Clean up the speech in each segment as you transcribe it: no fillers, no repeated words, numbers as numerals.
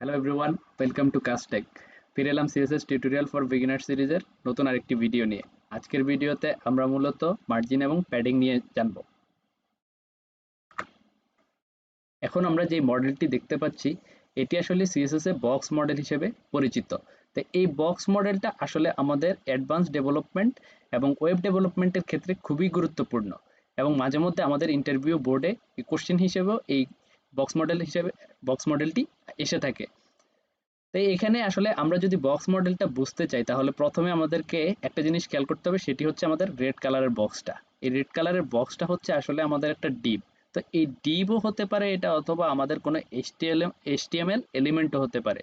Hello everyone, welcome to Castech. ফিরে এলাম CSS tutorial for beginner সিরিজের নতুন আরেকটি ভিডিও নিয়ে। আজকের ভিডিওতে আমরা মূলত মার্জিন এবং প্যাডিং নিয়ে জানব। এখন আমরা যে মডেলটি দেখতে পাচ্ছি এটি আসলে সিএসএস এ বক্স মডেল হিসেবে পরিচিত। তো এই বক্স মডেলটা আসলে আমাদের অ্যাডভান্স ডেভেলপমেন্ট এবং ওয়েব ডেভেলপমেন্টের ক্ষেত্রে খুবই গুরুত্বপূর্ণ এবং মাঝে মধ্যে আমাদের ইন্টারভিউ বোর্ডে কোশ্চেন হিসেবেও এই বক্স মডেলটি এসে থাকে। তাই এখানে আসলে আমরা যদি বক্স মডেলটা বুঝতে চাই তাহলে প্রথমে আমাদেরকে একটা জিনিস খেয়াল করতে হবে, সেটি হচ্ছে আমাদের রেড কালারের বক্সটা। এই রেড কালারের বক্সটা হচ্ছে আসলে আমাদের একটা ডিভ। তো এই ডিভও হতে পারে এটা, অথবা আমাদের কোনো এইচটিএমএল এলিমেন্টও হতে পারে।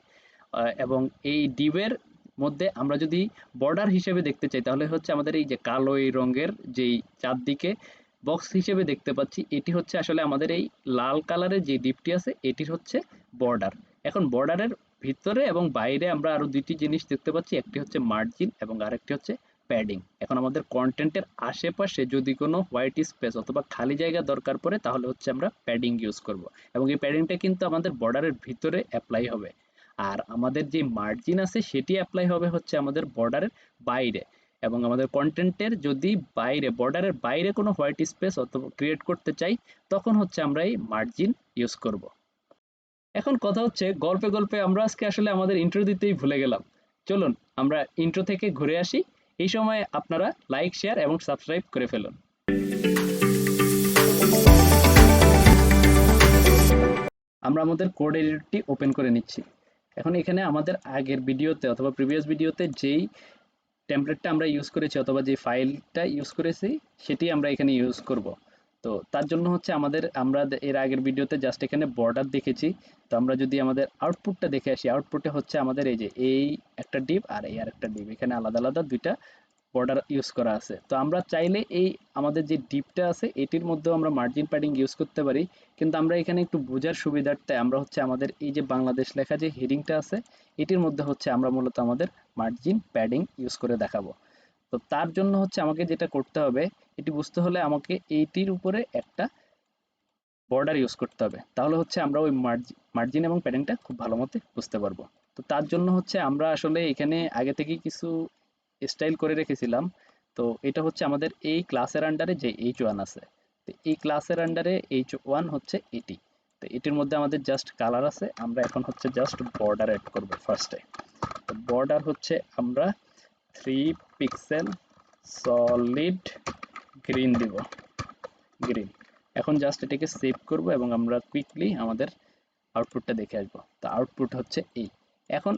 এবং এই ডিভের মধ্যে আমরা যদি বর্ডার হিসেবে দেখতে চাই তাহলে হচ্ছে আমাদের এই যে কালো এই রঙের যেই চারদিকে বক্স হিসেবে দেখতে পাচ্ছি, এটি হচ্ছে আসলে আমাদের এই লাল কালারের যে ডিপটি আছে এটির হচ্ছে বর্ডার। এখন বর্ডারের ভিতরে এবং বাইরে আমরা আরো দুইটি জিনিস দেখতে পাচ্ছি, একটি হচ্ছে মার্জিন এবং আরেকটি হচ্ছে প্যাডিং। এখন আমাদের কন্টেন্টের আশেপাশে যদি কোনো হোয়াইট স্পেস অথবা খালি জায়গা দরকার পড়ে তাহলে হচ্ছে আমরা প্যাডিং ইউজ করব, এবং এই প্যাডিংটা কিন্তু আমাদের বর্ডারের ভিতরে অ্যাপ্লাই হবে। আর আমাদের যে মার্জিন আছে সেটি অ্যাপ্লাই হবে হচ্ছে আমাদের বর্ডারের বাইরে। এবং আমাদের কন্টেন্টের যদি বাইরে বর্ডারের বাইরে কোনো হোয়াইট স্পেস অথবা ক্রিয়েট করতে চাই তখন হচ্ছে আমরা এই মার্জিন ইউজ করব। এখন কথা হচ্ছে, গল্পে গল্পে আমরা আজকে আসলে আমাদের ইন্ট্রো দিতেই ভুলে গেলাম। চলুন আমরা ইন্ট্রো থেকে ঘুরে আসি। এই সময় আপনারা লাইক, শেয়ার এবং সাবস্ক্রাইব করে ফেলুন। আমরা আমাদের কোড এডিটরটি ওপেন করে নিচ্ছি। এখন এখানে আমাদের আগের ভিডিওতে অথবা প্রিভিয়াস ভিডিওতে যেই টেমপ্লেটটা আমরা ইউজ করেছি অথবা যে ফাইলটা ইউজ করেছি সেটি আমরা এখানে ইউজ করব। তো তার জন্য হচ্ছে আমরা এর আগের ভিডিওতে জাস্ট এখানে বর্ডার দেখেছি। তো আমরা যদি আমাদের আউটপুটটা দেখে আসি, আউটপুটে হচ্ছে আমাদের এই যে এই একটা ডিভ আর এই আর একটা ডিভ, এখানে আলাদা আলাদা দুইটা বর্ডার ইউজ করা আছে। তো আমরা চাইলে এই আমাদের যে ডিপটা আছে এটির মধ্যেও আমরা মার্জিন প্যাডিং ইউজ করতে পারি, কিন্তু আমরা এখানে একটু বোঝার সুবিধার্থে আমরা হচ্ছে আমাদের এই যে বাংলাদেশ লেখা যে হেডিংটা আছে এটির মধ্যে হচ্ছে আমরা মূলত আমাদের মার্জিন প্যাডিং ইউজ করে দেখাবো। তো তার জন্য হচ্ছে আমাকে যেটা করতে হবে, এটি বুঝতে হলে আমাকে এইটির উপরে একটা বর্ডার ইউজ করতে হবে, তাহলে হচ্ছে আমরা ওই মার্জিন এবং প্যাডিংটা খুব ভালো মতো বুঝতে পারবো। তো তার জন্য হচ্ছে আমরা আসলে এখানে আগে থেকেই কিছু স্টাইল করে রেখেছিলাম। তো এটা হচ্ছে আমাদের এই ক্লাসের আন্ডারে যে H1 আছে। তো এই ক্লাসের আন্ডারে H1 হচ্ছে এটি। তো এটির মধ্যে আমাদের জাস্ট কালার আছে, আমরা এখন হচ্ছে জাস্ট বর্ডার অ্যাড করব ফার্স্টে। তো বর্ডার হচ্ছে আমরা 3 পিক্সেল সলিড গ্রিন দিব, গ্রিন। এখন জাস্ট এটাকে সেভ করব এবং আমরা কুইকলি আমাদের আউটপুটটা দেখে আসবো। তো আউটপুট হচ্ছে এই। এখন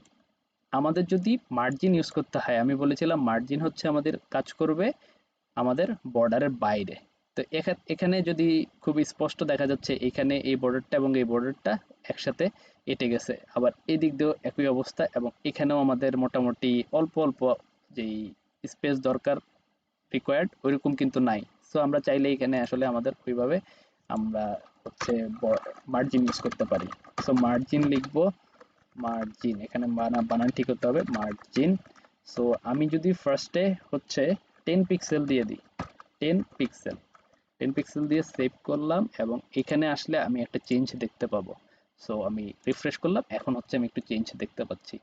আমাদের যদি মার্জিন ইউজ করতে হয়, আমি বলেছিলাম মার্জিন হচ্ছে আমাদের কাজ করবে আমাদের বর্ডারের বাইরে। তো এখানে যদি খুব স্পষ্ট দেখা যাচ্ছে এখানে এই বর্ডারটা এবং এই বর্ডারটা একসাথে এঁটে গেছে, আবার এই দিক দিয়েও একই অবস্থা, এবং এখানেও আমাদের মোটামুটি অল্প অল্প যেই স্পেস দরকার রিকোয়ার্ড ওইরকম কিন্তু নাই। সো আমরা চাইলে এখানে আসলে আমাদের ওইভাবে আমরা হচ্ছে মার্জিন ইউজ করতে পারি। সো মার্জিন লিখবো, মার্জিন এখানে বানান ঠিক হতে হবে, মার্জিন। সো আমি যদি ফার্স্টে হচ্ছে 10 পিক্সেল দিয়ে দিই, 10 পিক্সেল, 10 পিক্সেল দিয়ে সেভ করলাম এবং এখানে আসলে আমি একটা চেঞ্জ দেখতে পাবো। সো আমি রিফ্রেশ করলাম, এখন হচ্ছে আমি একটু চেঞ্জ দেখতে পাচ্ছি।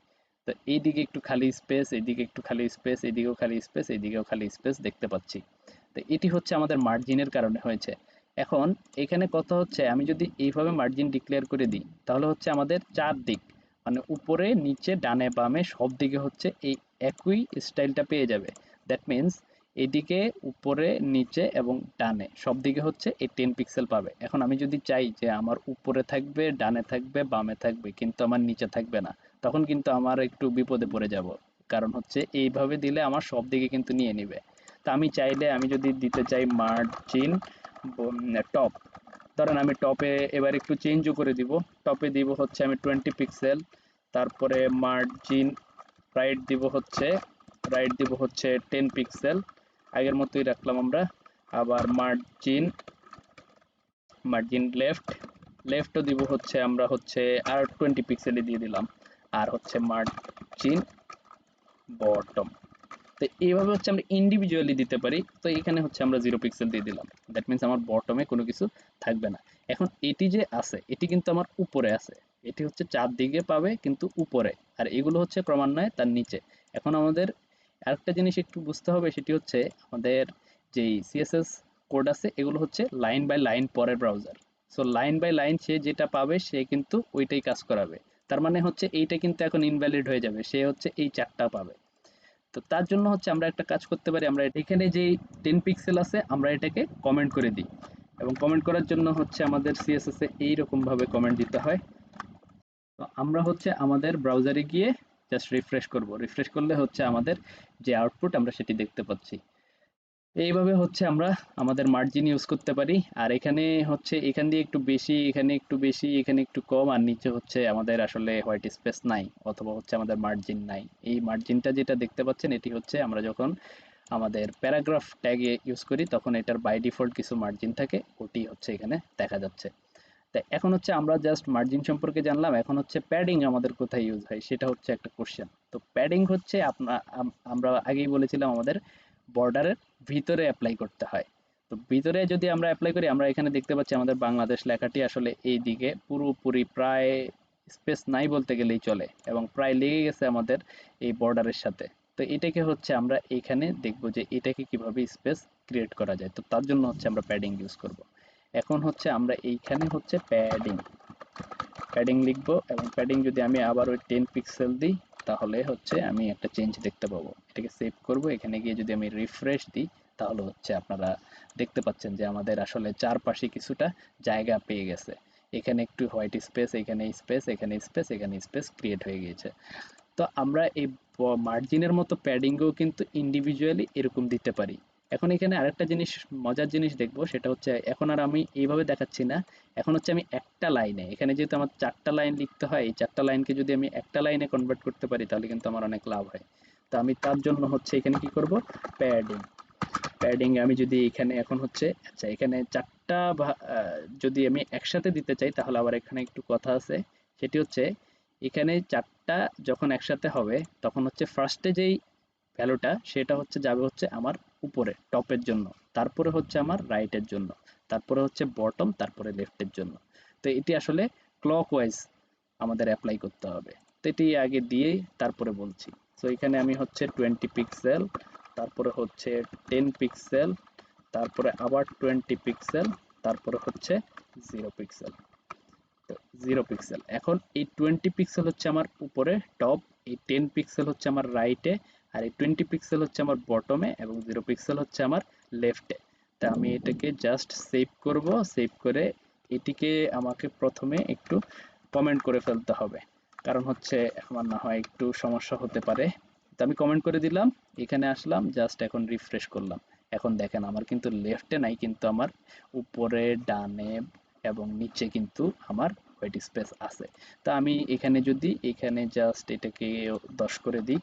তো এইদিকে একটু খালি স্পেস, এইদিকে একটু খালি স্পেস, এইদিকেও খালি স্পেস, এইদিকেও খালি স্পেস দেখতে পাচ্ছি। তো এটি হচ্ছে আমাদের মার্জিনের কারণে হয়েছে। এখন এখানে কথা হচ্ছে, আমি যদি এইভাবে মার্জিন ডিক্লেয়ার করে দিই তাহলে হচ্ছে আমাদের চারদিক মানে উপরে নিচে ডানে বামে সব দিকে হচ্ছে এই একই স্টাইলটা পেয়ে যাবে। দ্যাট মিনস এদিকে উপরে নিচে এবং ডানে সব দিকে হচ্ছে এই 10 পিক্সেল পাবে। এখন আমি যদি চাই যে আমার উপরে থাকবে, ডানে থাকবে, বামে থাকবে কিন্তু আমার নিচে থাকবে না, তখন কিন্তু আমার একটু বিপদে পড়ে যাব। কারণ হচ্ছে এইভাবে দিলে আমার সব দিকে কিন্তু নিয়ে নিবে। তা আমি চাইলে আমি যদি দিতে চাই মার্জিন টপ, ধরেন আমি টপে এবার একটু চেঞ্জও করে দিব। টপে দিব হচ্ছে আমি 20 পিক্সেল, তারপরে মার্জিন রাইট দিব হচ্ছে 10 পিক্সেল, আগের মতোই রাখলাম আমরা। আবার মার্জিন লেফটও দিব হচ্ছে আমরা হচ্ছে আর 20 পিক্সেলই দিয়ে দিলাম। আর হচ্ছে মার্জিন বটম। তো এইভাবে হচ্ছে আমরা ইন্ডিভিজুয়ালি দিতে পারি। তো এখানে হচ্ছে আমরা 0 পিক্সেল দিয়ে দিলাম, দ্যাট মিনস আমার বটমে কোনো কিছু থাকবে না। এখন এটি যে আছে এটি কিন্তু আমার উপরে আছে, এটি হচ্ছে চারদিকে পাবে কিন্তু উপরে, আর এগুলো হচ্ছে ক্রমান্বয়ে তার নিচে। এখন আমাদের আরেকটা জিনিস একটু বুঝতে হবে, সেটি হচ্ছে আমাদের যেই সিএসএস কোড আছে এগুলো হচ্ছে লাইন বাই লাইন পরের browser. So line by line সে যেটা পাবে সে কিন্তু ওইটাই কাজ করাবে। তার মানে হচ্ছে এইটা কিন্তু এখন ইনভ্যালিড হয়ে যাবে, সে হচ্ছে এই চারটা পাবে। তো তার জন্য হচ্ছে আমরা একটা কাজ করতে পারি, আমরা এখানে যেই 10 পিক্সেল আছে আমরা এটাকে কমেন্ট করে দিই। এবং কমেন্ট করার জন্য হচ্ছে আমাদের সিএসএস এ এইরকম ভাবে কমেন্ট দিতে হয়। তো আমরা হচ্ছে আমাদের ব্রাউজারে গিয়ে জাস্ট রিফ্রেশ করব, রিফ্রেশ করলে হচ্ছে আমাদের যে আউটপুট আমরা সেটি দেখতে পাচ্ছি। এইভাবে হচ্ছে আমরা আমাদের মার্জিন ইউজ করতে পারি। আর এখানে হচ্ছে এখান দিয়ে একটু বেশি, এখানে একটু বেশি, এখানে একটু কম, আর নিচে হচ্ছে আমাদের আসলে হোয়াইট স্পেস নাই অথবা হচ্ছে আমাদের মার্জিন নাই। এই মার্জিনটা যেটা দেখতে পাচ্ছেন এটি হচ্ছে আমরা যখন আমাদের প্যারাগ্রাফ ট্যাগে ইউজ করি তখন এটার বাই ডিফল্ট কিছু মার্জিন থাকে, ওটি হচ্ছে এখানে দেখা যাচ্ছে। তো এখন হচ্ছে আমরা জাস্ট মার্জিন সম্পর্কে জানলাম, এখন হচ্ছে প্যাডিং আমাদের কোথায় ইউজ হয় সেটা হচ্ছে একটা কোশ্চেন। তো প্যাডিং হচ্ছে আমরা আগেই বলেছিলাম আমাদের বর্ডারের ভিতরে অ্যাপ্লাই করতে হয়। তো ভিতরে যদি আমরা অ্যাপ্লাই করি, আমরা এখানে দেখতে পাচ্ছি আমাদের বাংলাদেশ লেখাটি আসলে এই দিকে পুরোপুরি প্রায় স্পেস নাই বলতে গেলেই চলে, এবং প্রায় লেগে গেছে আমাদের এই বর্ডারের সাথে। তো এটাকে হচ্ছে আমরা এখানে দেখবো যে এটাকে কিভাবে স্পেস ক্রিয়েট করা যায়। তো তার জন্য হচ্ছে আমরা প্যাডিং ইউজ করব। এখন হচ্ছে আমরা এইখানে হচ্ছে প্যাডিং প্যাডিং লিখবো, এবং প্যাডিং যদি আমি আবার ওই 10 পিক্সেল দিই তাহলে হচ্ছে আমি একটা চেঞ্জ দেখতে পাবো। এটাকে সেভ করব, এখানে গিয়ে যদি আমি রিফ্রেশ দিই তাহলে হচ্ছে আপনারা দেখতে পাচ্ছেন যে আমাদের আসলে চারপাশে কিছুটা জায়গা পেয়ে গেছে। এখানে একটু হোয়াইট স্পেস, এখানে স্পেস, এখানে স্পেস, এখানে স্পেস ক্রিয়েট হয়ে গিয়েছে। তো আমরা এই মার্জিনের মতো প্যাডিংও কিন্তু ইন্ডিভিজুয়ালি এরকম দিতে পারি। এখন এখানে আরেকটা জিনিস, মজার জিনিস দেখবো, সেটা হচ্ছে এখন আর আমি এইভাবে দেখাচ্ছি না। এখন হচ্ছে আমি একটা লাইনে, এখানে যেহেতু আমার চারটা লাইন লিখতে হয়, এই চারটা লাইনকে যদি আমি একটা লাইনে কনভার্ট করতে পারি তাহলে কিন্তু আমার অনেক লাভ হয়। তো আমি তার জন্য হচ্ছে এখানে কি করব, প্যাডিং প্যাডিং আমি যদি এখানে এখন হচ্ছে আচ্ছা এখানে চারটা যদি আমি একসাথে দিতে চাই তাহলে আবার এখানে একটু কথা আছে। সেটি হচ্ছে এখানে চারটা যখন একসাথে হবে তখন হচ্ছে ফার্স্টে যেই ভ্যালুটা সেটা হচ্ছে যাবে হচ্ছে আমার উপরে টপের জন্য, তারপরে হচ্ছে আমার রাইটের জন্য, তারপরে হচ্ছে বটম, তারপরে লেফটের জন্য। তো এটি আসলে ক্লকওয়াইজ আমাদের অ্যাপ্লাই করতে হবে। তো এটি আগে দিয়ে তারপরে বলছি। তো এখানে আমি হচ্ছে 20 পিক্সেল, তারপরে হচ্ছে 10 পিক্সেল, তারপরে আবার 20 পিক্সেল, তারপরে হচ্ছে 0 পিক্সেল। তো 0 পিক্সেল, এখন এই 20 পিক্সেল হচ্ছে আমার উপরে টপ, এই 10 পিক্সেল হচ্ছে আমার রাইটে, আর এই 20 পিক্সেল হচ্ছে আমার বটমে, এবং 0 পিক্সেল হচ্ছে আমার লেফটে। তা আমি এটাকে জাস্ট সেভ করব, সেভ করে এটিকে আমাকে প্রথমে একটু কমেন্ট করে ফেলতে হবে, কারণ হচ্ছে আমার না হয় একটু সমস্যা হতে পারে। তো আমি কমেন্ট করে দিলাম, এখানে আসলাম, জাস্ট এখন রিফ্রেশ করলাম। এখন দেখেন আমার কিন্তু লেফটে নাই, কিন্তু আমার উপরে, ডানে এবং নিচে কিন্তু আমার হোয়াইট স্পেস আছে। তো আমি এখানে যদি এখানে জাস্ট এটাকে 10 করে দিই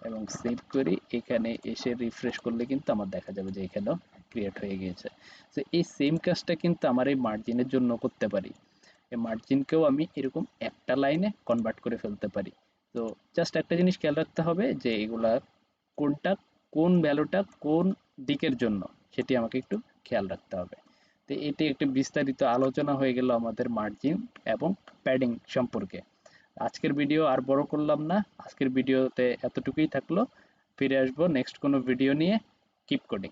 এবং সেভ করি, এখানে এসে রিফ্রেশ করলে কিন্তু আমার দেখা যাবে যে এখানেও ক্রিয়েট হয়ে গিয়েছে। তো এই সেম কাজটা কিন্তু আমার এই মার্জিনের জন্য করতে পারি। এই মার্জিনকেও আমি এরকম একটা লাইনে কনভার্ট করে ফেলতে পারি। তো জাস্ট একটা জিনিস খেয়াল রাখতে হবে যে এগুলা কোনটা, কোন ভ্যালুটা কোন দিকের জন্য, সেটি আমাকে একটু খেয়াল রাখতে হবে। তো এটি একটি বিস্তারিত আলোচনা হয়ে গেল আমাদের মার্জিন এবং প্যাডিং সম্পর্কে। আজকের ভিডিও আর বড় করলাম না, আজকের ভিডিওতে এতটুকুই থাকলো। ফিরে আসবো নেক্সট কোনো ভিডিও নিয়ে। Keep coding.